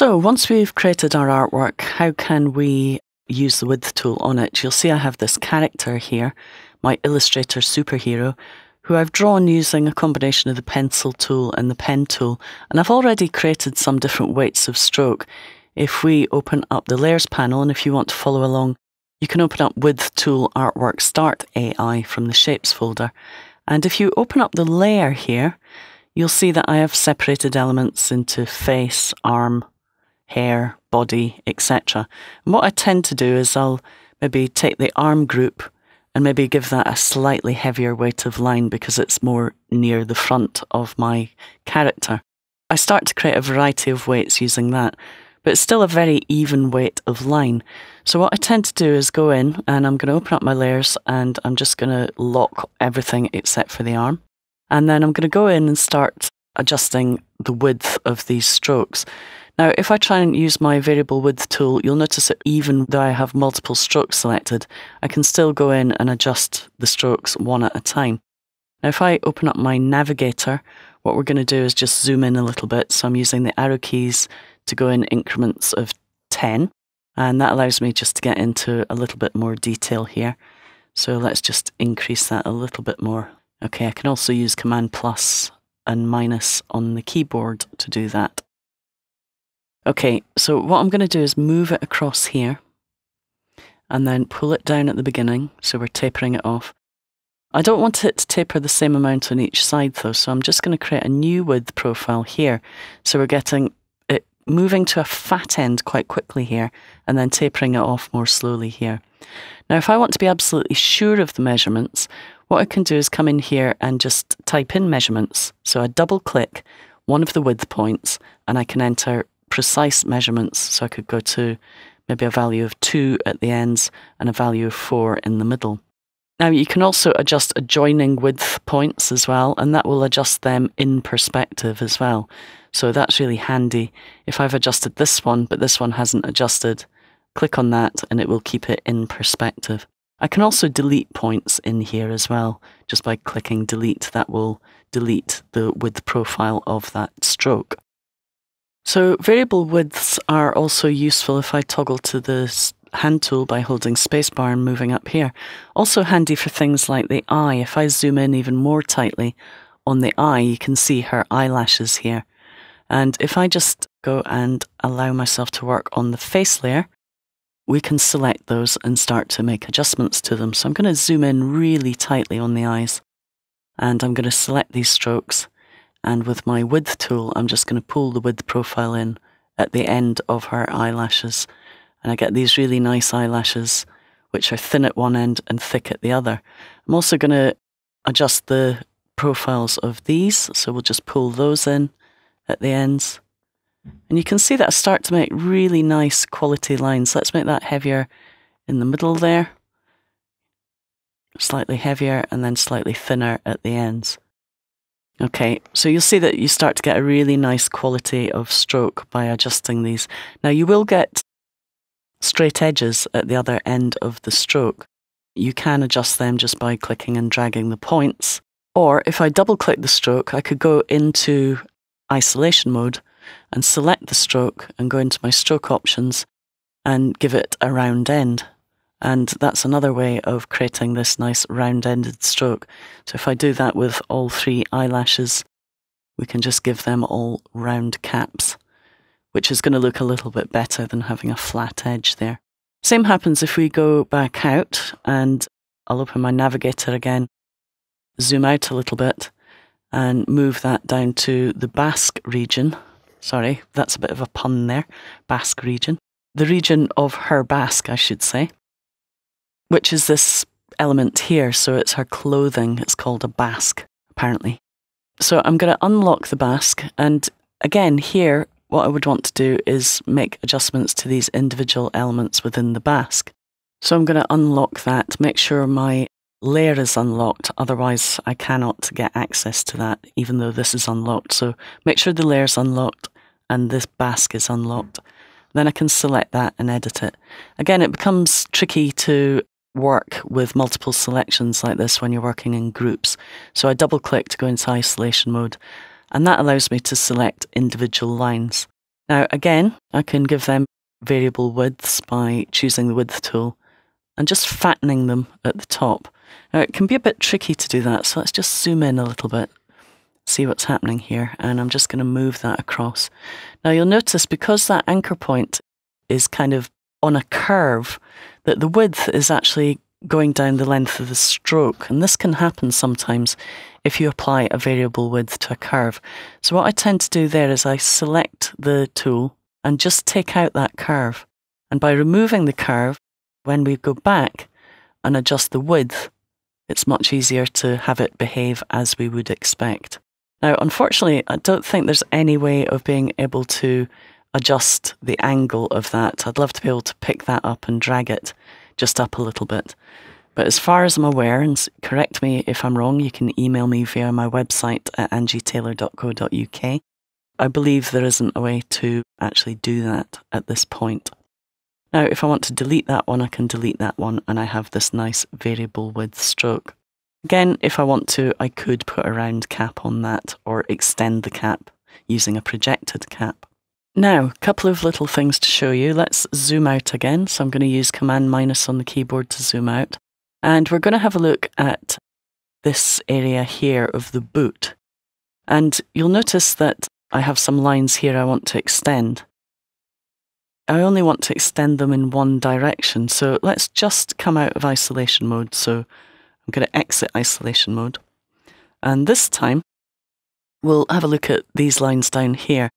So once we've created our artwork, how can we use the width tool on it? You'll see I have this character here, my Illustrator superhero, who I've drawn using a combination of the pencil tool and the pen tool, and I've already created some different weights of stroke. If we open up the Layers panel, and if you want to follow along, you can open up Width Tool Artwork Start AI from the Shapes folder. And if you open up the layer here, you'll see that I have separated elements into face, arm, hair, body, etc. And what I tend to do is I'll maybe take the arm group and maybe give that a slightly heavier weight of line because it's more near the front of my character. I start to create a variety of weights using that, but it's still a very even weight of line. So what I tend to do is go in and I'm going to open up my layers and I'm just going to lock everything except for the arm. And then I'm going to go in and start adjusting the width of these strokes. Now, if I try and use my variable width tool, you'll notice that even though I have multiple strokes selected, I can still go in and adjust the strokes one at a time. Now, if I open up my navigator, what we're going to do is just zoom in a little bit. So I'm using the arrow keys to go in increments of 10, and that allows me just to get into a little bit more detail here. So let's just increase that a little bit more. Okay, I can also use Command plus and minus on the keyboard to do that. Okay, so what I'm going to do is move it across here and then pull it down at the beginning, so we're tapering it off. I don't want it to taper the same amount on each side though, so I'm just going to create a new width profile here. So we're getting it moving to a fat end quite quickly here and then tapering it off more slowly here. Now if I want to be absolutely sure of the measurements, what I can do is come in here and just type in measurements. So I double click one of the width points and I can enter precise measurements, so I could go to maybe a value of 2 at the ends and a value of 4 in the middle. Now you can also adjust adjoining width points as well, and that will adjust them in perspective as well. So that's really handy. If I've adjusted this one, but this one hasn't adjusted, click on that and it will keep it in perspective. I can also delete points in here as well. Just by clicking delete, that will delete the width profile of that stroke. So variable widths are also useful if I toggle to the hand tool by holding spacebar and moving up here. Also handy for things like the eye. If I zoom in even more tightly on the eye, you can see her eyelashes here. And if I just go and allow myself to work on the face layer, we can select those and start to make adjustments to them. So I'm going to zoom in really tightly on the eyes and I'm going to select these strokes. And with my width tool, I'm just going to pull the width profile in at the end of her eyelashes. And I get these really nice eyelashes, which are thin at one end and thick at the other. I'm also going to adjust the profiles of these. So we'll just pull those in at the ends. And you can see that I start to make really nice quality lines. Let's make that heavier in the middle there. Slightly heavier and then slightly thinner at the ends. Okay, so you'll see that you start to get a really nice quality of stroke by adjusting these. Now you will get straight edges at the other end of the stroke. You can adjust them just by clicking and dragging the points. Or if I double click the stroke, I could go into isolation mode and select the stroke and go into my stroke options and give it a round end. And that's another way of creating this nice round-ended stroke. So if I do that with all 3 eyelashes, we can just give them all round caps, which is going to look a little bit better than having a flat edge there. Same happens if we go back out, and I'll open my navigator again, zoom out a little bit, and move that down to the Basque region. Sorry, that's a bit of a pun there. Basque region. The region of her Basque, I should say, which is this element here. So it's her clothing. It's called a basque, apparently. So I'm going to unlock the basque. And again, here, what I would want to do is make adjustments to these individual elements within the basque. So I'm going to unlock that, make sure my layer is unlocked. Otherwise, I cannot get access to that, even though this is unlocked. So make sure the layer is unlocked and this basque is unlocked. Then I can select that and edit it. Again, it becomes tricky to work with multiple selections like this when you're working in groups. So I double click to go into isolation mode, and that allows me to select individual lines. Now again, I can give them variable widths by choosing the width tool and just fattening them at the top. Now it can be a bit tricky to do that, so let's just zoom in a little bit, see what's happening here, and I'm just going to move that across. Now you'll notice because that anchor point is kind of on a curve, that the width is actually going down the length of the stroke, and this can happen sometimes if you apply a variable width to a curve. So what I tend to do there is I select the tool and just take out that curve, and by removing the curve, when we go back and adjust the width, it's much easier to have it behave as we would expect. Now unfortunately I don't think there's any way of being able to adjust the angle of that. I'd love to be able to pick that up and drag it just up a little bit. But as far as I'm aware, and correct me if I'm wrong, you can email me via my website at angietaylor.co.uk. I believe there isn't a way to actually do that at this point. Now, if I want to delete that one, I can delete that one, and I have this nice variable width stroke. Again, if I want to, I could put a round cap on that or extend the cap using a projected cap. Now, a couple of little things to show you. Let's zoom out again. So I'm going to use Command- on the keyboard to zoom out. And we're going to have a look at this area here of the boot. And you'll notice that I have some lines here I want to extend. I only want to extend them in one direction. So let's just come out of isolation mode. So I'm going to exit isolation mode. And this time, we'll have a look at these lines down here.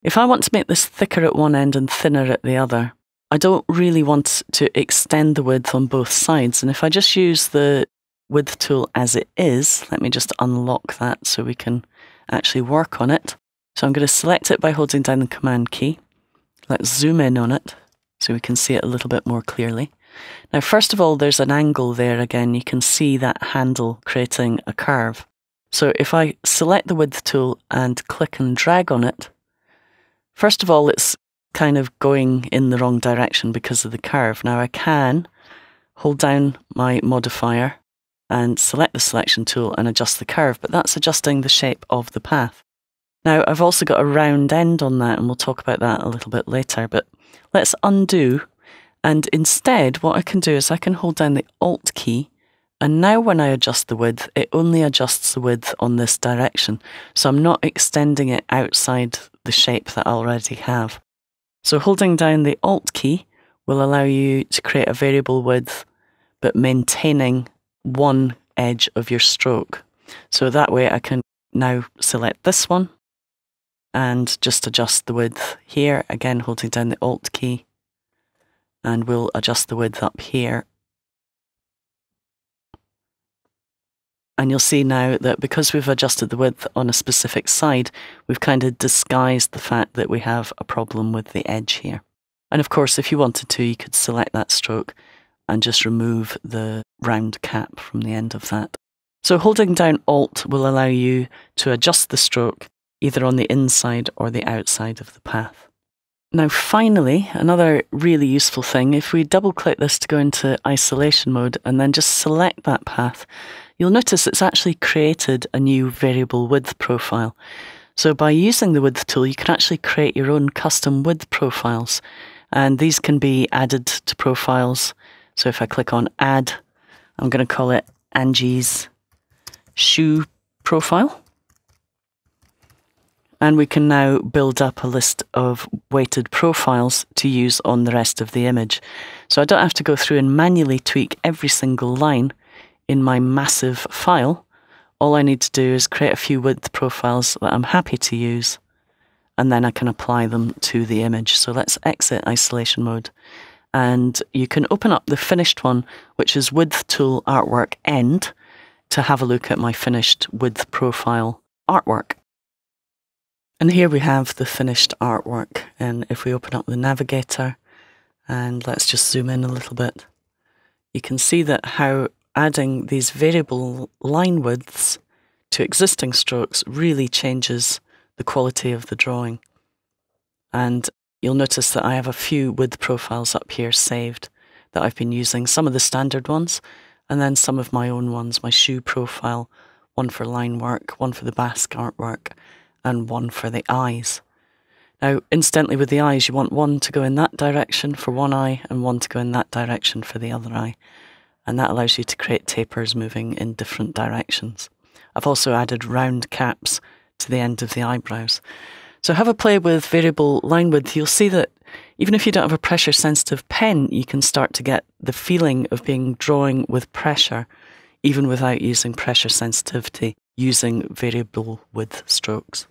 If I want to make this thicker at one end and thinner at the other, I don't really want to extend the width on both sides. And if I just use the width tool as it is, let me just unlock that so we can actually work on it. So I'm going to select it by holding down the Command key. Let's zoom in on it so we can see it a little bit more clearly. Now, first of all, there's an angle there again. You can see that handle creating a curve. So if I select the width tool and click and drag on it, first of all, it's kind of going in the wrong direction because of the curve. Now I can hold down my modifier and select the selection tool and adjust the curve, but that's adjusting the shape of the path. Now I've also got a round end on that, and we'll talk about that a little bit later, but let's undo. And instead, what I can do is I can hold down the Alt key, and now when I adjust the width, it only adjusts the width on this direction. So I'm not extending it outside the shape that I already have. So holding down the Alt key will allow you to create a variable width, but maintaining one edge of your stroke. So that way I can now select this one and just adjust the width here, again holding down the Alt key, and we'll adjust the width up here. And you'll see now that because we've adjusted the width on a specific side, we've kind of disguised the fact that we have a problem with the edge here. And of course, if you wanted to, you could select that stroke and just remove the round cap from the end of that. So holding down Alt will allow you to adjust the stroke either on the inside or the outside of the path. Now finally, another really useful thing, if we double click this to go into isolation mode and then just select that path, you'll notice it's actually created a new variable width profile. So by using the width tool, you can actually create your own custom width profiles, and these can be added to profiles. So if I click on Add, I'm going to call it Angie's shoe profile. And we can now build up a list of weighted profiles to use on the rest of the image. So I don't have to go through and manually tweak every single line in my massive file. All I need to do is create a few width profiles that I'm happy to use, and then I can apply them to the image. So let's exit isolation mode. And you can open up the finished one, which is Width Tool Artwork End, to have a look at my finished width profile artwork. And here we have the finished artwork. And if we open up the navigator, and let's just zoom in a little bit, you can see that how adding these variable line widths to existing strokes really changes the quality of the drawing. And you'll notice that I have a few width profiles up here saved that I've been using, some of the standard ones, and then some of my own ones, my shoe profile, one for line work, one for the basque artwork, and one for the eyes. Now, incidentally, with the eyes, you want one to go in that direction for one eye and one to go in that direction for the other eye. And that allows you to create tapers moving in different directions. I've also added round caps to the end of the eyebrows. So have a play with variable line width. You'll see that even if you don't have a pressure sensitive pen, you can start to get the feeling of being drawing with pressure, even without using pressure sensitivity, using variable width strokes.